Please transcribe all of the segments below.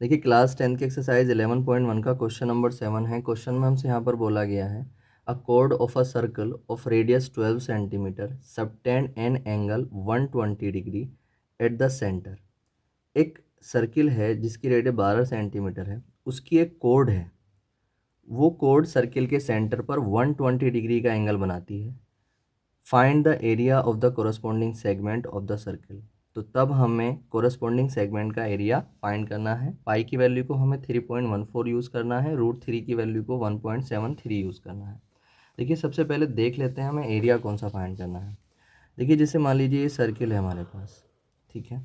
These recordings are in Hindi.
देखिए क्लास 10 की एक्सरसाइज 11.1 का क्वेश्चन नंबर 7 है। क्वेश्चन में हमसे यहाँ पर बोला गया है a code of a circle of radius 12 centimetre subtend an angle 120 degree at the centre. एक सर्किल है जिसकी रेडियस 12 सेंटीमीटर है, उसकी एक कोड है, वो कोड सर्किल के सेंटर पर 120 डिग्री का एंगल बनाती है। Find the area of the corresponding segment of the circle. तो तब हमें कोरस्पॉन्डिंग सेगमेंट का एरिया फाइंड करना है। पाई की वैल्यू को हमें 3.14 यूज़ करना है, √3 की वैल्यू को 1.73 यूज़ करना है। देखिए सबसे पहले देख लेते हैं हमें एरिया कौन सा फाइंड करना है। देखिए जैसे मान लीजिए ये सर्किल है हमारे पास, ठीक है।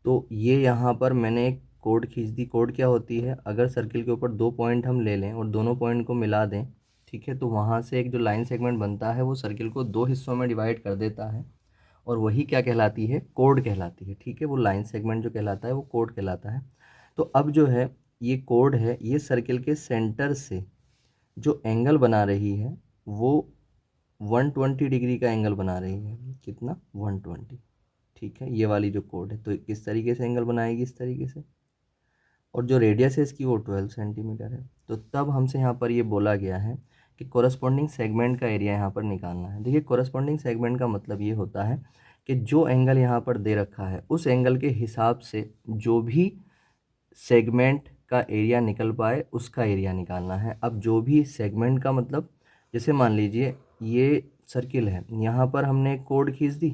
तो ये यहाँ पर मैंने एक कोड खींच दी। कोड क्या होती है, अगर सर्किल के ऊपर दो पॉइंट हम ले लें और दोनों पॉइंट को मिला दें, ठीक है, तो वहाँ से एक जो लाइन सेगमेंट बनता है वो सर्किल को दो हिस्सों में डिवाइड कर देता है और वही क्या कहलाती है, कोड कहलाती है। ठीक है, वो लाइन सेगमेंट जो कहलाता है वो कोड कहलाता है। तो अब जो है ये कोड है, ये सर्किल के सेंटर से जो एंगल बना रही है वो 120 डिग्री का एंगल बना रही है। कितना, 120। ठीक है, ये वाली जो कोड है तो किस तरीके से एंगल बनाएगी, इस तरीके से। और जो रेडियस है इसकी वो 12 सेंटीमीटर है। तो तब हमसे यहाँ पर ये बोला गया है कि कोरस्पॉन्डिंग सेगमेंट का एरिया यहाँ पर निकालना है। देखिए कोरस्पॉन्डिंग सेगमेंट का मतलब ये होता है कि जो एंगल यहाँ पर दे रखा है उस एंगल के हिसाब से जो भी सेगमेंट का एरिया निकल पाए उसका एरिया निकालना है। अब जो भी सेगमेंट का मतलब, जैसे मान लीजिए ये सर्किल है, यहाँ पर हमने एक कोड खींच दी।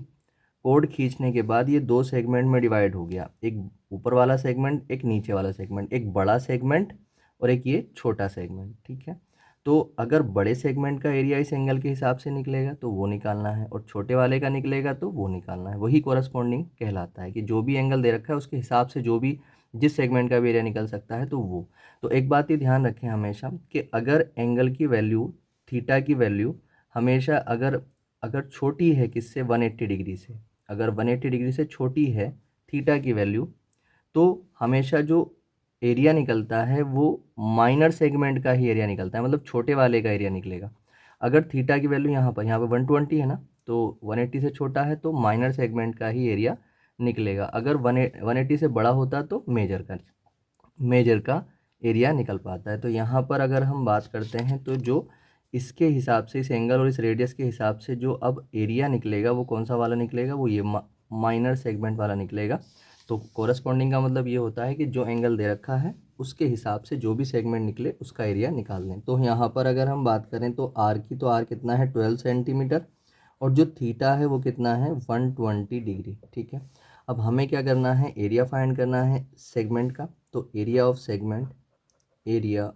कोड खींचने के बाद ये दो सेगमेंट में डिवाइड हो गया, एक ऊपर वाला सेगमेंट, एक नीचे वाला सेगमेंट, एक बड़ा सेगमेंट और एक ये छोटा सेगमेंट। ठीक है, तो अगर बड़े सेगमेंट का एरिया इस एंगल के हिसाब से निकलेगा तो वो निकालना है और छोटे वाले का निकलेगा तो वो निकालना है। वही कोरस्पॉन्डिंग कहलाता है कि जो भी एंगल दे रखा है उसके हिसाब से जो भी जिस सेगमेंट का भी एरिया निकल सकता है तो वो। तो एक बात ये ध्यान रखें हमेशा कि अगर एंगल की वैल्यू, थीटा की वैल्यू हमेशा अगर अगर छोटी है किससे, 180 डिग्री से, अगर 180 डिग्री से छोटी है थीटा की वैल्यू, तो हमेशा जो एरिया निकलता है वो माइनर सेगमेंट का ही एरिया निकलता है, मतलब छोटे वाले का एरिया निकलेगा। अगर थीटा की वैल्यू यहाँ पर 120 है ना, तो 180 से छोटा है तो माइनर सेगमेंट का ही एरिया निकलेगा। अगर 180 से बड़ा होता तो मेजर का एरिया निकल पाता है। तो यहाँ पर अगर हम बात करते हैं तो जो इसके हिसाब से, इस एंगल और इस रेडियस के हिसाब से जो अब एरिया निकलेगा वो कौन सा वाला निकलेगा, वो ये माइनर सेगमेंट वाला निकलेगा। तो कोरस्पॉन्डिंग का मतलब ये होता है कि जो एंगल दे रखा है उसके हिसाब से जो भी सेगमेंट निकले उसका एरिया निकाल लें। तो यहाँ पर अगर हम बात करें तो आर की, तो आर कितना है 12 सेंटीमीटर और जो थीटा है वो कितना है 120 डिग्री। ठीक है, अब हमें क्या करना है, एरिया फाइंड करना है सेगमेंट का। तो area of segment, area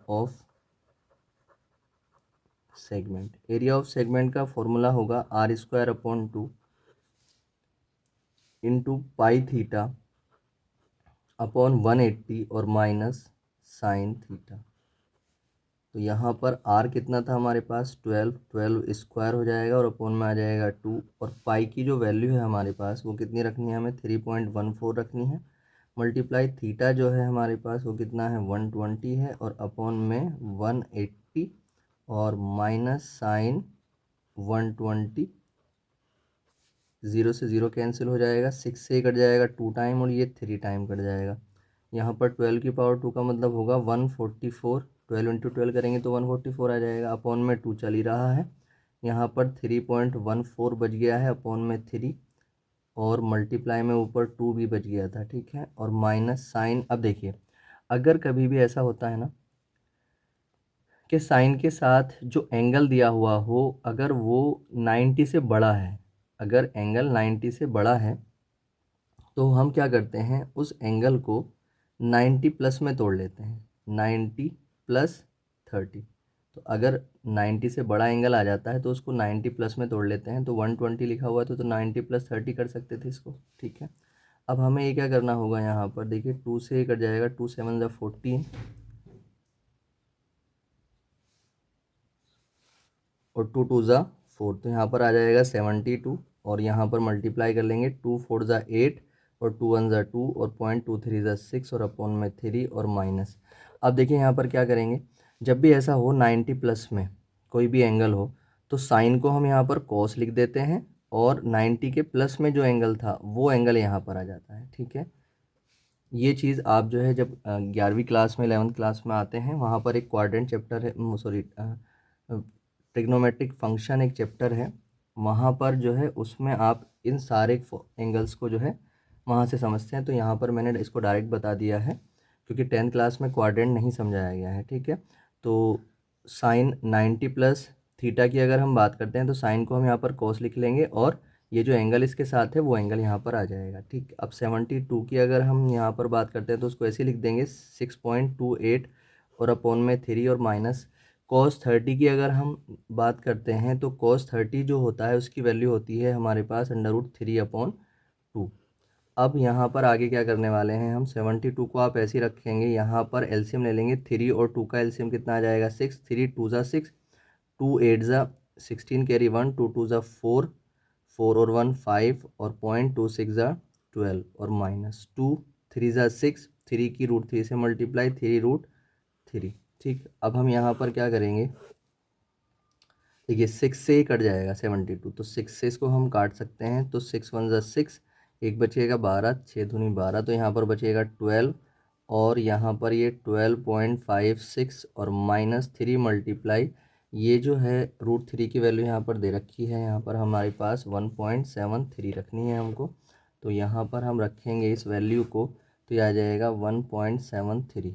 of segment का फॉर्मूला होगा r² / 2 into pi theta upon 180 और माइनस साइन थीटा। तो यहाँ पर r कितना था हमारे पास 12 स्क्वायर हो जाएगा और अपॉन में आ जाएगा 2, और पाई की जो वैल्यू है हमारे पास वो कितनी रखनी है, हमें 3.14 रखनी है। मल्टीप्लाई थीटा जो है हमारे पास वो कितना है 120 है और अपॉन में 180 और माइनस साइन 120। 0 से 0 कैंसिल हो जाएगा, 6 से कट जाएगा 2 टाइम और ये 3 टाइम कट जाएगा। यहाँ पर 12 की पावर 2 का मतलब होगा 144। 12 इंटू 12 करेंगे तो 144 आ जाएगा। अपॉन में 2 चल ही रहा है, यहाँ पर 3.14 बच गया है, अपॉन में 3 और मल्टीप्लाई में ऊपर 2 भी बच गया था। ठीक है, और माइनस साइन। अब देखिए अगर कभी भी ऐसा होता है ना कि साइन के साथ जो एंगल दिया हुआ हो अगर वो 90 से बड़ा है, अगर एंगल 90 से बड़ा है तो हम क्या करते हैं, उस एंगल को 90 प्लस में तोड़ लेते हैं, 90 प्लस 30। तो अगर 90 से बड़ा एंगल आ जाता है तो उसको 90 प्लस में तोड़ लेते हैं। तो 120 लिखा हुआ था तो 90 प्लस 30 कर सकते थे इसको। ठीक है, अब हमें ये क्या करना होगा, यहाँ पर देखिए 2 से ये कट जाएगा, 2 7 ज़ा 14 और 2 2 ज़ा 4, तो यहाँ पर आ जाएगा 72 और यहाँ पर मल्टीप्लाई कर लेंगे, 2 4 ज़ा 8 और 2 1 ज़ा 2 और 0.23 ज़ा 6 और अपॉन में 3 और माइनस। अब देखिए यहाँ पर क्या करेंगे, जब भी ऐसा हो 90 प्लस में कोई भी एंगल हो तो साइन को हम यहाँ पर कॉस लिख देते हैं और 90 के प्लस में जो एंगल था वो एंगल यहाँ पर आ जाता है। ठीक है, ये चीज़ आप जो है जब 11वीं क्लास में 11th क्लास में आते हैं, वहाँ पर एक क्वाड्रेंट चैप्टर है, सॉरी ट्रिग्नोमेट्रिक फंक्शन एक चैप्टर है, वहाँ पर जो है उसमें आप इन सारे एंगल्स को जो है वहाँ से समझते हैं। तो यहाँ पर मैंने इसको डायरेक्ट बता दिया है क्योंकि 10th क्लास में क्वाड्रेंट नहीं समझाया गया है, ठीक है। तो साइन 90 प्लस थीटा की अगर हम बात करते हैं तो साइन को हम यहाँ पर कोस लिख लेंगे और ये जो एंगल इसके साथ है वो एंगल यहाँ पर आ जाएगा, ठीक। अब 72 की अगर हम यहाँ पर बात करते हैं तो उसको ऐसे लिख देंगे 6.28 और अपॉन में 3 और माइनस cos 30 की अगर हम बात करते हैं तो cos 30 जो होता है उसकी वैल्यू होती है हमारे पास √3/2। अब यहाँ पर आगे क्या करने वाले हैं हम, 72 को आप ऐसे ही रखेंगे, यहाँ पर एलसीएम ले लेंगे, 3 और 2 का एलसीएम कितना आ जाएगा 6, 3 2 ज़ा 6, 2 8 ज़ा 16 कैरी 1, 2 2 ज़ा 4, 4 और 1 5 और 0.26 ज़ा 12 और माइनस 2, 3 ज़ा 6, 3 की √3 से मल्टीप्लाई 3√3, ठीक। अब हम यहाँ पर क्या करेंगे, देखिए 6 से ही कट जाएगा 72, तो 6 से इसको हम काट सकते हैं, तो 6 1 ज़ा 6, एक बचेगा 12, 6 दूनी 12, तो यहाँ पर बचेगा 12 और यहाँ पर ये 12.56 और माइनस 3 मल्टीप्लाई ये जो है √3 की वैल्यू यहाँ पर दे रखी है, यहाँ पर हमारे पास 1.73 रखनी है हमको, तो यहाँ पर हम रखेंगे इस वैल्यू को, तो ये आ जाएगा 1.73,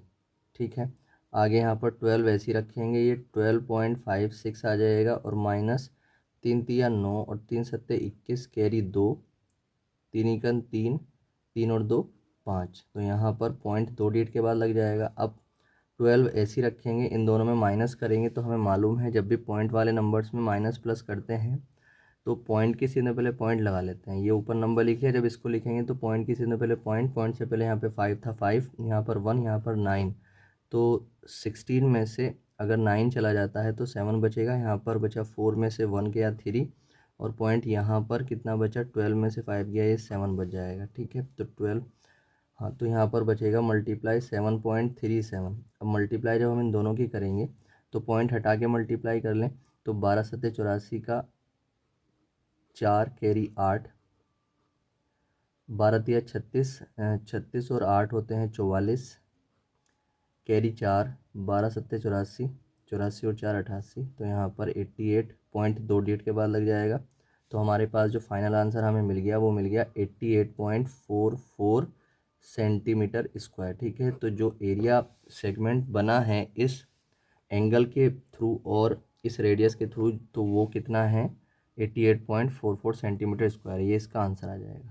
ठीक है। आगे यहाँ पर 12 ऐसे ही रखेंगे, ये 12.56 आ जाएगा और माइनस 3 तिया 9 और 3 सत्ते 21 कैरी 2, 3 एकन 3, 3 और 2 5, तो यहाँ पर 0.28 के बाद लग जाएगा। अब 12 ऐसे ही रखेंगे, इन दोनों में माइनस करेंगे, तो हमें मालूम है जब भी पॉइंट वाले नंबर्स में माइनस प्लस करते हैं तो पॉइंट के सीधे पहले पॉइंट लगा लेते हैं। ये ऊपर नंबर लिखे, जब इसको लिखेंगे तो पॉइंट के सीधे पहले पॉइंट, पॉइंट से पहले यहाँ पे 5 था 5, यहाँ पर 1, यहाँ पर 9, तो 16 में से अगर 9 चला जाता है तो 7 बचेगा, यहाँ पर बचा 4 में से 1 गया 3 और पॉइंट यहाँ पर कितना बचा, 12 में से 5 गया, ये 7 बच जाएगा, ठीक है। तो 12, हाँ, तो यहाँ पर बचेगा मल्टीप्लाई 7.37। अब मल्टीप्लाई जब हम इन दोनों की करेंगे तो पॉइंट हटा के मल्टीप्लाई कर लें, तो 12 सत्ते 84 का 4 कैरी 8, 12 तिया 36, 36 और 8 होते हैं 44 कैरी 4, 12 सत्ते 84, 84 और 4 88, तो यहाँ पर 88.28 के बाद लग जाएगा। तो हमारे पास जो फाइनल आंसर हमें मिल गया वो मिल गया 88.44 सेंटीमीटर स्क्वायर, ठीक है। तो जो एरिया सेगमेंट बना है इस एंगल के थ्रू और इस रेडियस के थ्रू, तो वो कितना है 88.44 सेंटीमीटर स्क्वायर, ये इसका आंसर आ जाएगा।